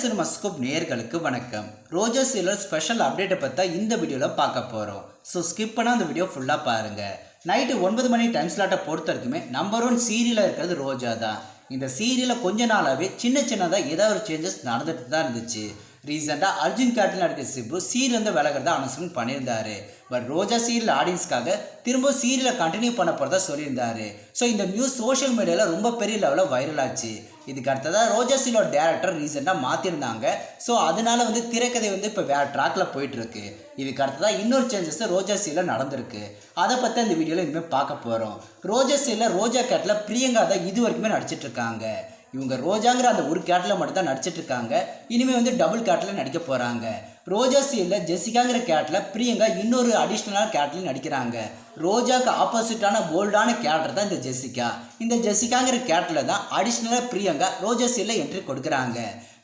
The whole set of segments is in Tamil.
சினிமா ஸ்கூப் நேயர்களுக்கு வணக்கம். ரோஜா சீரியல் ஸ்பெஷல் அப்டேட்டை பற்றி இந்த வீடியோவில் பார்க்க போகிறோம். ஸோ ஸ்கிப் பண்ணால் அந்த வீடியோ ஃபுல்லாக பாருங்கள். நைட்டு 9 மணி டைம் ஸ்லாட்டை பொறுத்த வரைக்குமே நம்பர் 1 சீரியலாக இருக்கிறது ரோஜா தான். இந்த சீரியலில் கொஞ்ச நாளாகவே சின்னதாக ஏதாவது ஒரு சேஞ்சஸ் நடந்துட்டு தான் இருந்துச்சு. ரீசெண்டாக அர்ஜுன் கேட்டில் நடிக்கிற சிம்பு சீரியல் விலகிறதா அனௌன்ஸ்மெண்ட் பண்ணியிருந்தாரு. பட் ரோஜா சீரியல் ஆடியன்ஸ்க்காக திரும்ப சீரியலை கண்டினியூ பண்ண போகிறதா சொல்லியிருந்தாரு. ஸோ இந்த நியூஸ் சோஷியல் மீடியாவில் ரொம்ப பெரிய லெவலில் வைரல் ஆச்சு. இதுக்கு அடுத்ததாக ரோஜா சீரியலோட டேரக்டர் ரீசெண்டாக மாற்றிருந்தாங்க. ஸோ அதனால திரைக்கதை இப்போ வேறு ட்ராக்கில் போயிட்டுருக்கு. இதுக்கு அடுத்ததாக இன்னொரு சேஞ்சஸ் ரோஜா சீரியல் நடந்திருக்கு. அதை பற்றி இந்த வீடியோவில் இனிமேல் பார்க்க போகிறோம். ரோஜா சீரியலில் ரோஜா கேட்டில் பிரியங்கா தான் இது வரைக்குமே நடிச்சிட்டு இருக்காங்க. இவங்க ரோஜாங்கிற அந்த ஒரு கேட்டில் மட்டும் தான் நடிச்சிட்டு இருக்காங்க. இனிமேல் டபுள் கேட்டில் நடிக்க போகிறாங்க. ரோஜா சீரியலில் ஜெசிகாங்கிற கேட்டில் பிரியங்கா இன்னொரு அடிஷ்னலான கேட்டில் நடிக்கிறாங்க. ரோஜாவுக்கு ஆப்போசிட்டான போல்டான கேரக்டர் தான் இந்த ஜெசிகா. இந்த ஜெசிகாங்கிற கேட்டில் தான் அடிஷ்னலாக பிரியங்கா ரோஜா சீரியலில் என்ட்ரி கொடுக்குறாங்க.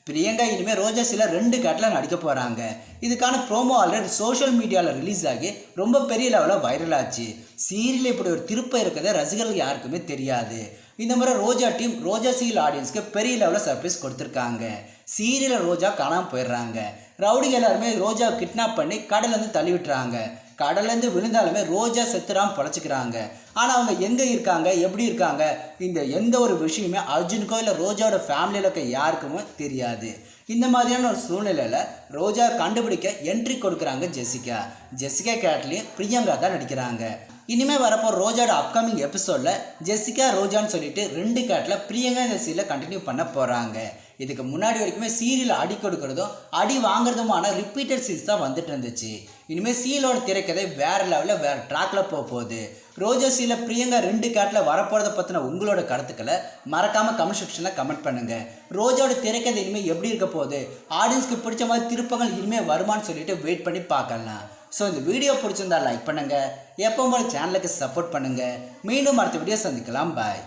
பிரியங்கா இனிமேல் ரோஜா சீரியலில் 2 கேட்டில் நடிக்க போகிறாங்க. இதுக்கான ப்ரோமோ ஆல்ரெடி சோஷியல் மீடியாவில் ரிலீஸ் ஆகி ரொம்ப பெரிய லெவலில் வைரல் ஆச்சு. சீரியலில் இப்படி ஒரு திருப்பம் இருக்கிறத ரசிகர்கள் யாருக்குமே தெரியாது. இந்த முறை ரோஜா டீம் ரோஜா சீரியல் ஆடியன்ஸ்க்கு பெரிய லெவலில் சர்ப்ரைஸ் கொடுத்துருக்காங்க. சீரியலில் ரோஜா காணாமல் போயிடுறாங்க. ரவுடிங்க எல்லாருமே ரோஜாவை கிட்னாப் பண்ணி கடல்லேருந்து தள்ளி விட்டுறாங்க. கடல்லேருந்து விழுந்தாலுமே ரோஜா செத்துறாமல் பொழைச்சிக்கிறாங்க. ஆனால் அவங்க எங்கே இருக்காங்க, எப்படி இருக்காங்க, இந்த எந்த ஒரு விஷயமே அர்ஜுனுக்கோ இல்லை ரோஜாவோட ஃபேமிலியில் இருக்க யாருக்குமே தெரியாது. இந்த மாதிரியான ஒரு சூழ்நிலையில் ரோஜா கண்டுபிடிக்க என்ட்ரி கொடுக்குறாங்க ஜெசிகா. ஜெசிகா கேட்லேயும் பிரியங்கா தான் நடிக்கிறாங்க. இனிமேல் வரப்போ ரோஜாவோட அப்கமிங் எபிசோடில் ஜெசிகா ரோஜான்னு சொல்லிட்டு 2 கேட்டில் பிரியங்கா இந்த சீரியலை கண்டினியூ பண்ண போகிறாங்க. இதுக்கு முன்னாடி வரைக்குமே சீரியல் அடி கொடுக்கறதும் அடி வாங்குறதுமான ரிப்பீட்டட் சீன்ஸ் தான் வந்துட்டு இருந்துச்சு. இனிமேல் சீரியலோட திரைக்கதை வேறு லெவலில் வேறு ட்ராக்கில் போகுது. ரோஜா சீரியல் பிரியங்கா 2 கேட்டில் வரப்போகிறத பற்றின உங்களோட கருத்துக்களை மறக்காமல் கமெண்ட் செக்ஷனில் கமெண்ட் பண்ணுங்கள். ரோஜாவோட திரைக்கதை இனிமேல் எப்படி இருக்க போகுது, ஆடியன்ஸ்க்கு பிடிச்ச மாதிரி திருப்பங்கள் இனிமேல் வருமானு சொல்லிட்டு வெயிட் பண்ணி பார்க்கலாம். ஸோ இந்த வீடியோ பிடிச்சிருந்தா லைக் பண்ணுங்கள். எப்போ போல சேனலுக்கு சப்போர்ட் பண்ணுங்கள். மீண்டும் அடுத்த வீடியோ சந்திக்கலாம். பாய்.